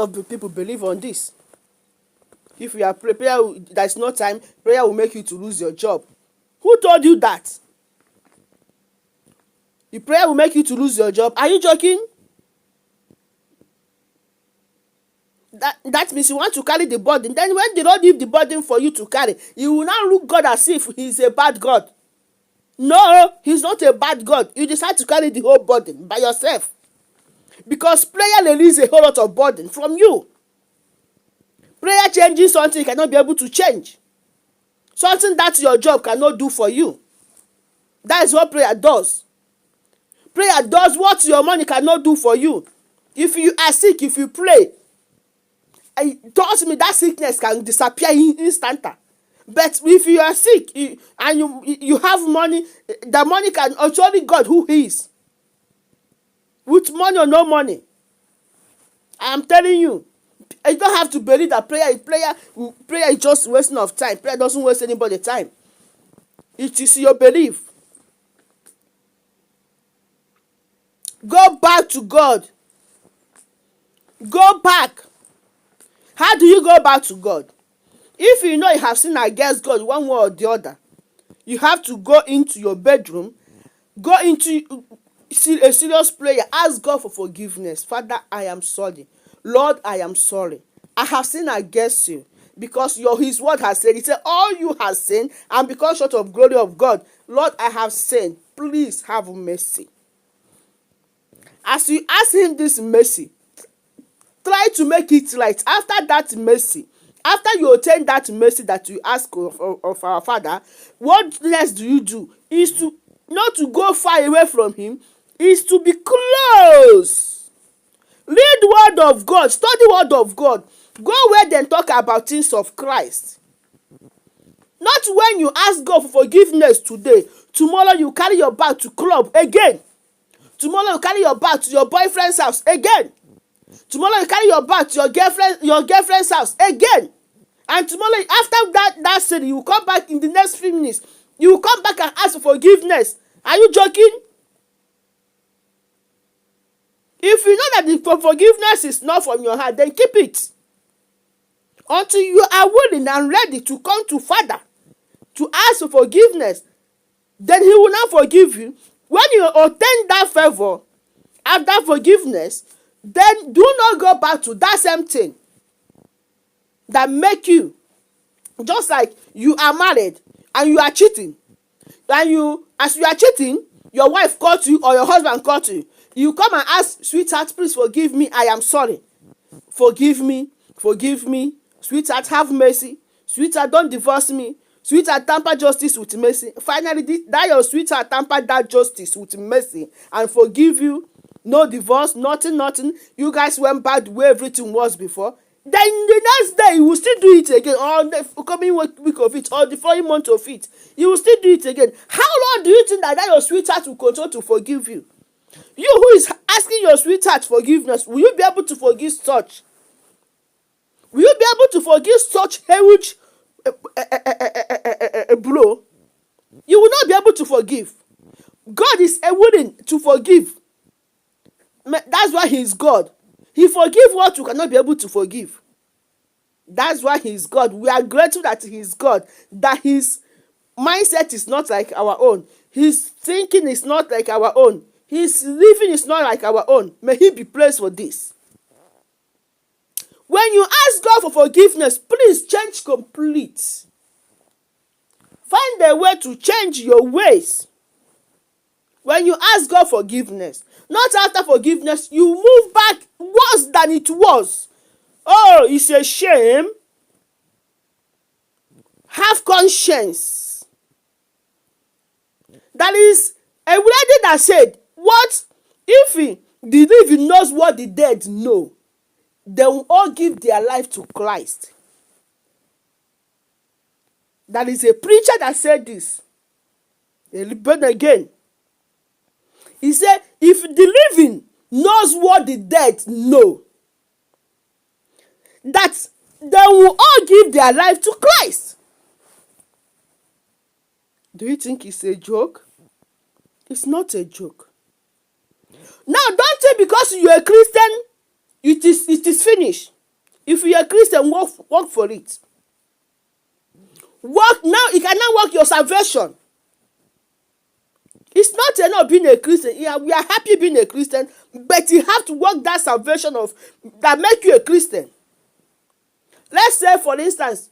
of the people believe on this. If you are prayer, there's no time, prayer will make you to lose your job. Who told you that? The prayer will make you to lose your job. Are you joking? That means you want to carry the burden. Then when they don't leave the burden for you to carry, you will now look God as if he's a bad God. No, he's not a bad God. You decide to carry the whole burden by yourself. Because prayer releases a whole lot of burden from you. Prayer changing something you cannot be able to change. Something that your job cannot do for you. That is what prayer does. Prayer does what your money cannot do for you. If you are sick, if you pray, trust me, that sickness can disappear instantaneously. But if you are sick and you have money, the money can, it's only God who is. With money or no money. I am telling you. You don't have to believe that prayer is just wasting of time. Prayer doesn't waste anybody's time. It is your belief. Go back to God. Go back. How do you go back to God? If you know you have sinned against God one way or the other, you have to go into your bedroom, go into a serious prayer, ask God for forgiveness. Father, I am sorry. Lord, I am sorry. I have sinned against you. Because his word has said, he said, all you have sinned and become short of glory of God. Lord, I have sinned. Please have mercy. As you ask him this mercy, try to make it right. After that mercy, after you obtain that mercy that you ask of our Father, what next do you do? Is to not to go far away from him, is to be close. Read the word of God, study the word of God. Go where they talk about things of Christ. Not when you ask God for forgiveness today, tomorrow you carry your bag to club again. Tomorrow you carry your bag to your boyfriend's house again. Tomorrow you carry your bag to your girlfriend's house again. And tomorrow, after that city, you will come back in the next few minutes. You will come back and ask for forgiveness. Are you joking? If you know that the forgiveness is not from your heart, then keep it. Until you are willing and ready to come to Father to ask for forgiveness, then he will not forgive you. When you obtain that favor and that forgiveness, then do not go back to that same thing that make you, just like you are married and you are cheating. And as you are cheating, your wife caught you or your husband caught you. You come and ask, sweetheart, please forgive me. I am sorry. Forgive me. Forgive me. Sweetheart, have mercy. Sweetheart, don't divorce me. Sweetheart, tamper justice with mercy. Finally, that your sweetheart tamper that justice with mercy and forgive you. No divorce, nothing. You guys went back the way everything was before. Then the next day, you will still do it again. Or the coming week of it, or the following month of it. You will still do it again. How long do you think that your sweetheart will continue to forgive you? You who is asking your sweetheart forgiveness, will you be able to forgive such? Will you be able to forgive such huge blow? You will not be able to forgive. God is willing to forgive. That's why he is God. He forgives what you cannot be able to forgive. That's why he is God. We are grateful that he is God. That his mindset is not like our own. His thinking is not like our own. His living is not like our own. May he be praised for this. When you ask God for forgiveness, please change complete. Find a way to change your ways. When you ask God forgiveness, not after forgiveness, you move back worse than it was. Oh, it's a shame. Have conscience. That is a lady that said, what if the living knows what the dead know? They will all give their life to Christ. That is a preacher that said this. But again, he said, if the living knows what the dead know, that they will all give their life to Christ. Do you think it's a joke? It's not a joke. Now, don't say because you're a Christian, It is finished. If you're a Christian, work for it. Work now. You cannot work your salvation. It's not enough being a Christian. Yeah, we are happy being a Christian, but you have to work that salvation that make you a Christian. Let's say, for instance,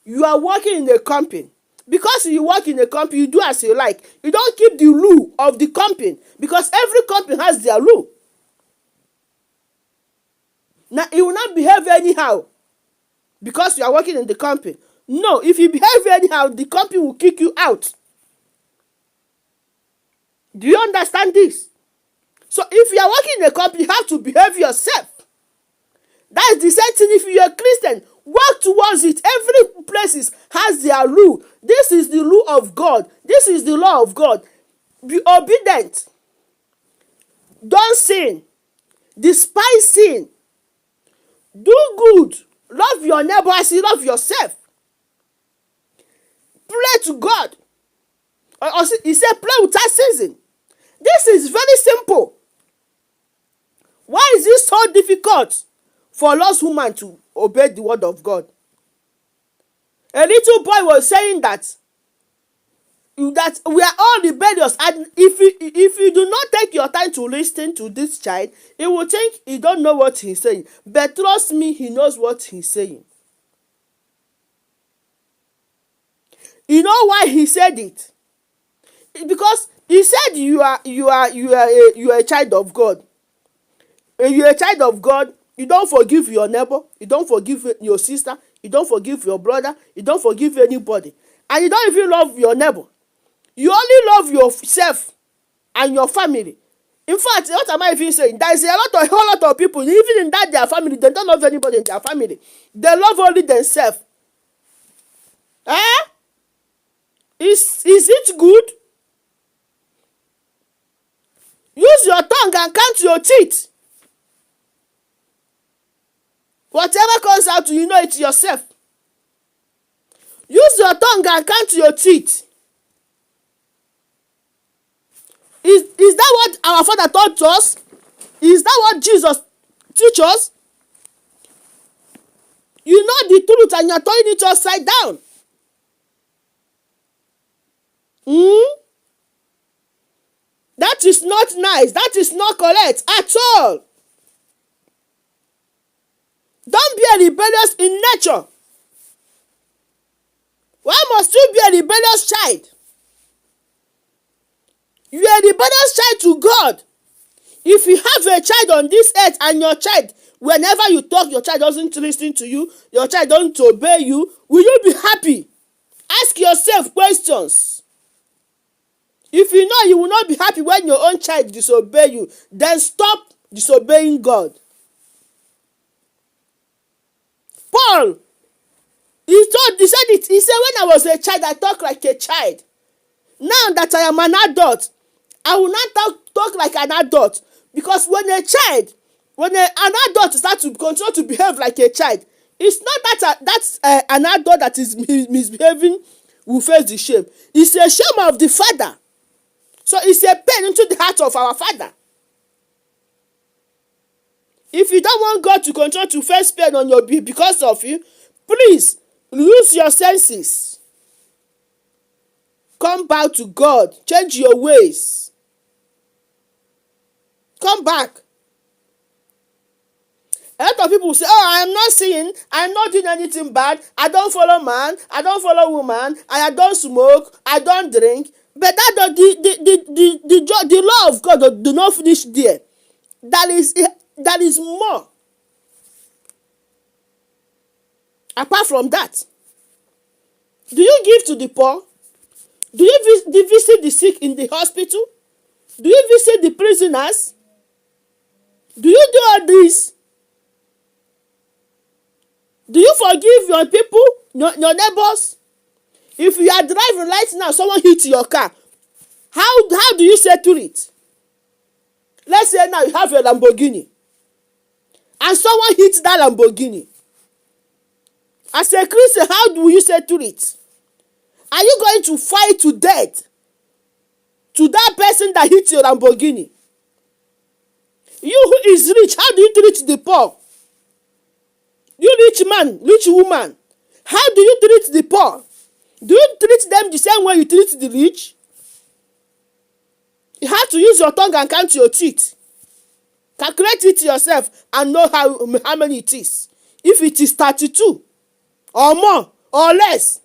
you are working in a company. Because you work in a company, you do as you like. You don't keep the rule of the company, because every company has their rule. Now, you will not behave anyhow because you are working in the company. No, if you behave anyhow, the company will kick you out. Do you understand this? So if you are working in a company, you have to behave yourself. That is the same thing if you are a Christian. Work towards it. Every place has their rule. This is the rule of God. This is the law of God. Be obedient. Don't sin. Despise sin. Do good. Love your neighbor as you love yourself. Pray to God. He said, pray without ceasing. This is very simple. Why is it so difficult for lost woman to obey the word of God? A little boy was saying that we are all rebellious, and if you do not take your time to listen to this child, he will think he don't know what he's saying. But trust me, he knows what he's saying. You know why he said it? Because he said you are a child of God. If you're a child of God, you don't forgive your neighbor, you don't forgive your sister, you don't forgive your brother, you don't forgive anybody, and you don't even love your neighbor. You only love yourself and your family. In fact, what am I even saying? There is a whole lot of people, even in that their family, they don't love anybody in their family. They love only themselves. Is it good? Use your tongue and count your teeth. Whatever comes out, you know it yourself. Use your tongue and count your teeth. Is that what our Father taught us? Is that what Jesus teach us? You know the truth and you're turning it upside down. That is not nice. That is not correct at all. Don't be a rebellious in nature. Why must you be a rebellious child? You are a rebellious child to God. If you have a child on this earth and your child, whenever you talk, your child doesn't listen to you, your child doesn't obey you, will you be happy? Ask yourself questions. If you know you will not be happy when your own child disobey you, then stop disobeying God. Paul, he said, when I was a child, I talked like a child. Now that I am an adult, I will not talk like an adult. Because when an adult starts to continue to behave like a child, it's not that an adult that is misbehaving will face the shame. It's a shame of the Father. So it's a pain into the heart of our Father. If you don't want God to continue to face pain on your because of you, please use your senses. Come back to God. Change your ways. Come back. A lot of people say, I am not sinning. I am not doing anything bad. I don't follow man. I don't follow woman. I don't smoke. I don't drink. But the law of God do not finish there. That is more. Apart from that, do you give to the poor? Do you visit the sick in the hospital? Do you visit the prisoners? Do you do all this? Do you forgive your people, your neighbors? If you are driving right now, someone hits your car, how do you settle it? Let's say now you have a Lamborghini and someone hits that Lamborghini. As a Christian, how do you settle it? Are you going to fight to death to that person that hit your Lamborghini? You who is rich, how do you treat the poor? You rich man, rich woman, how do you treat the poor? Do you treat them the same way you treat the rich? You have to use your tongue and count your teeth. Calculate it yourself and know how many it is. If it is 32 or more or less,